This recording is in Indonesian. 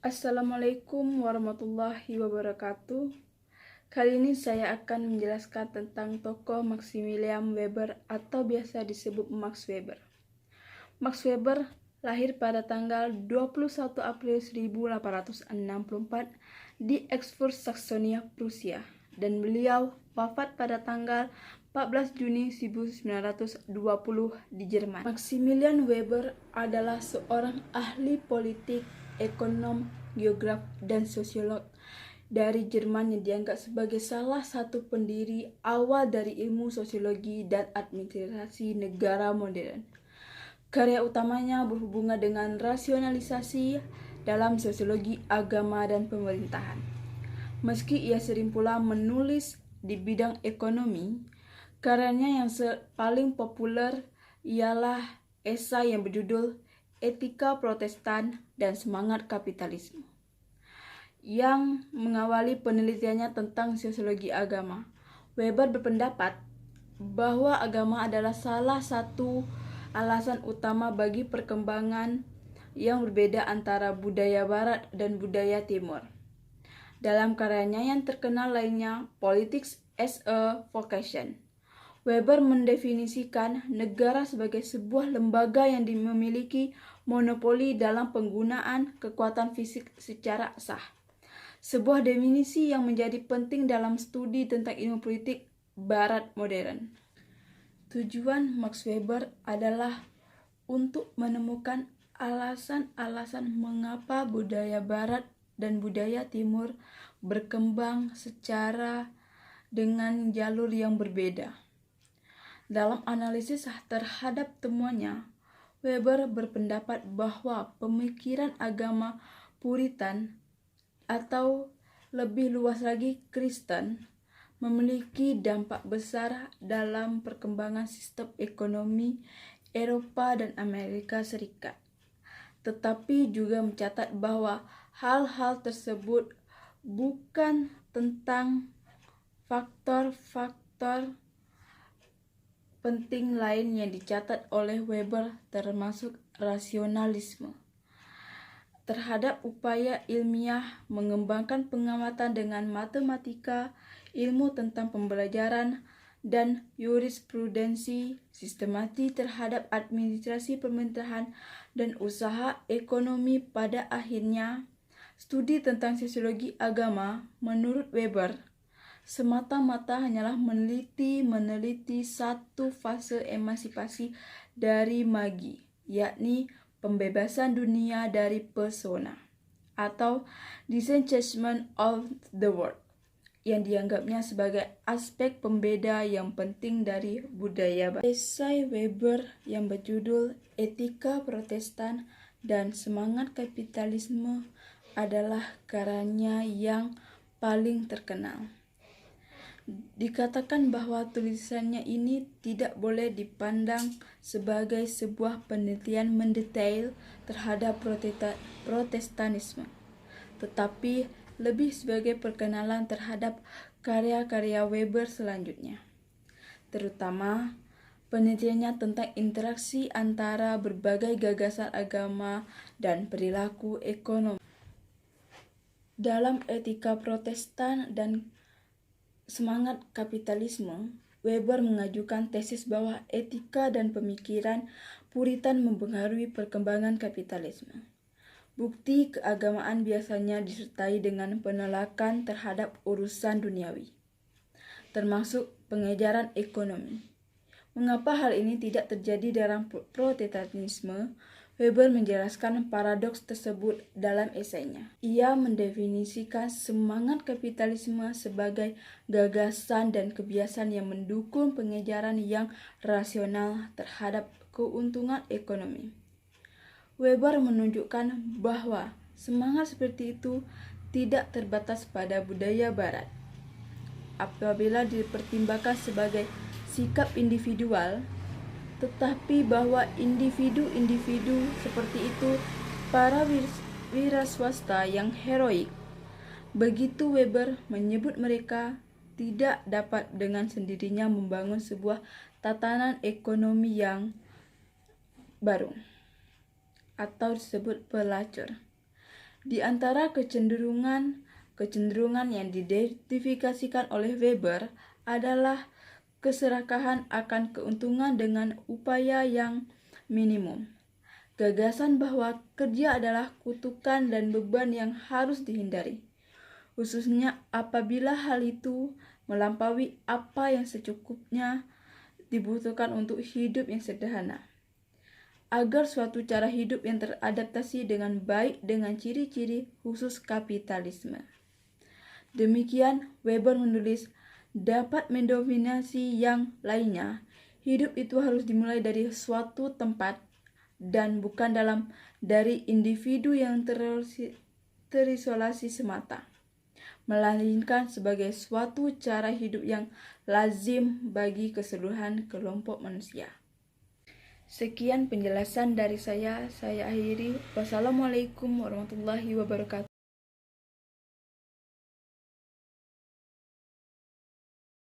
Assalamualaikum warahmatullahi wabarakatuh. Kali ini saya akan menjelaskan tentang tokoh Maximilian Weber atau biasa disebut Max Weber. Max Weber lahir pada tanggal 21 April 1864 di Erfurt, Saksonia, Prusia, dan beliau wafat pada tanggal 14 Juni 1920 di Jerman. Maximilian Weber adalah seorang ahli politik, ekonom, geograf, dan sosiolog dari Jerman yang dianggap sebagai salah satu pendiri awal dari ilmu sosiologi dan administrasi negara modern. Karya utamanya berhubungan dengan rasionalisasi dalam sosiologi agama dan pemerintahan. Meski ia sering pula menulis di bidang ekonomi, karyanya yang paling populer ialah esai yang berjudul Etika Protestan dan Semangat Kapitalisme, yang mengawali penelitiannya tentang sosiologi agama. Weber berpendapat bahwa agama adalah salah satu alasan utama bagi perkembangan yang berbeda antara budaya Barat dan budaya Timur. Dalam karyanya yang terkenal lainnya, Politics as a Vocation, Weber mendefinisikan negara sebagai sebuah lembaga yang memiliki monopoli dalam penggunaan kekuatan fisik secara sah. Sebuah definisi yang menjadi penting dalam studi tentang ilmu politik Barat modern. Tujuan Max Weber adalah untuk menemukan alasan-alasan mengapa budaya Barat dan budaya Timur berkembang secara dengan jalur yang berbeda. Dalam analisis terhadap temuannya, Weber berpendapat bahwa pemikiran agama Puritan atau lebih luas lagi Kristen memiliki dampak besar dalam perkembangan sistem ekonomi Eropa dan Amerika Serikat. Tetapi juga mencatat bahwa hal-hal tersebut bukan tentang faktor-faktor penting lain yang dicatat oleh Weber, termasuk rasionalisme terhadap upaya ilmiah mengembangkan pengamatan dengan matematika, ilmu tentang pembelajaran, dan jurisprudensi sistematik terhadap administrasi pemerintahan dan usaha ekonomi. Pada akhirnya, studi tentang sosiologi agama menurut Weber semata-mata hanyalah meneliti satu fase emansipasi dari magi, yakni pembebasan dunia dari pesona atau disenchantment of the world, yang dianggapnya sebagai aspek pembeda yang penting dari budaya Barat. Esai Weber yang berjudul Etika Protestan dan Semangat Kapitalisme adalah karyanya yang paling terkenal. Dikatakan bahwa tulisannya ini tidak boleh dipandang sebagai sebuah penelitian mendetail terhadap Protestanisme, tetapi lebih sebagai perkenalan terhadap karya-karya Weber selanjutnya, terutama penelitiannya tentang interaksi antara berbagai gagasan agama dan perilaku ekonomi. Dalam Etika Protestan dan Semangat Kapitalisme, Weber mengajukan tesis bahwa etika dan pemikiran Puritan mempengaruhi perkembangan kapitalisme. Bukti keagamaan biasanya disertai dengan penolakan terhadap urusan duniawi, termasuk pengejaran ekonomi. Mengapa hal ini tidak terjadi dalam Protestantisme? Weber menjelaskan paradoks tersebut dalam esainya. Ia mendefinisikan semangat kapitalisme sebagai gagasan dan kebiasaan yang mendukung pengejaran yang rasional terhadap keuntungan ekonomi. Weber menunjukkan bahwa semangat seperti itu tidak terbatas pada budaya Barat. Apabila dipertimbangkan sebagai sikap individual, tetapi bahwa individu-individu seperti itu para wira swasta yang heroik, begitu Weber menyebut mereka, tidak dapat dengan sendirinya membangun sebuah tatanan ekonomi yang baru atau disebut pelacur. Di antara kecenderungan yang diidentifikasikan oleh Weber adalah keserakahan akan keuntungan dengan upaya yang minimum. Gagasan bahwa kerja adalah kutukan dan beban yang harus dihindari, khususnya apabila hal itu melampaui apa yang secukupnya dibutuhkan untuk hidup yang sederhana. Agar suatu cara hidup yang teradaptasi dengan baik dengan ciri-ciri khusus kapitalisme. Demikian Weber menulis, dapat mendominasi yang lainnya. Hidup itu harus dimulai dari suatu tempat dan bukan dari individu yang terisolasi semata, melainkan sebagai suatu cara hidup yang lazim bagi keseluruhan kelompok manusia. Sekian penjelasan dari saya akhiri. Wassalamualaikum warahmatullahi wabarakatuh.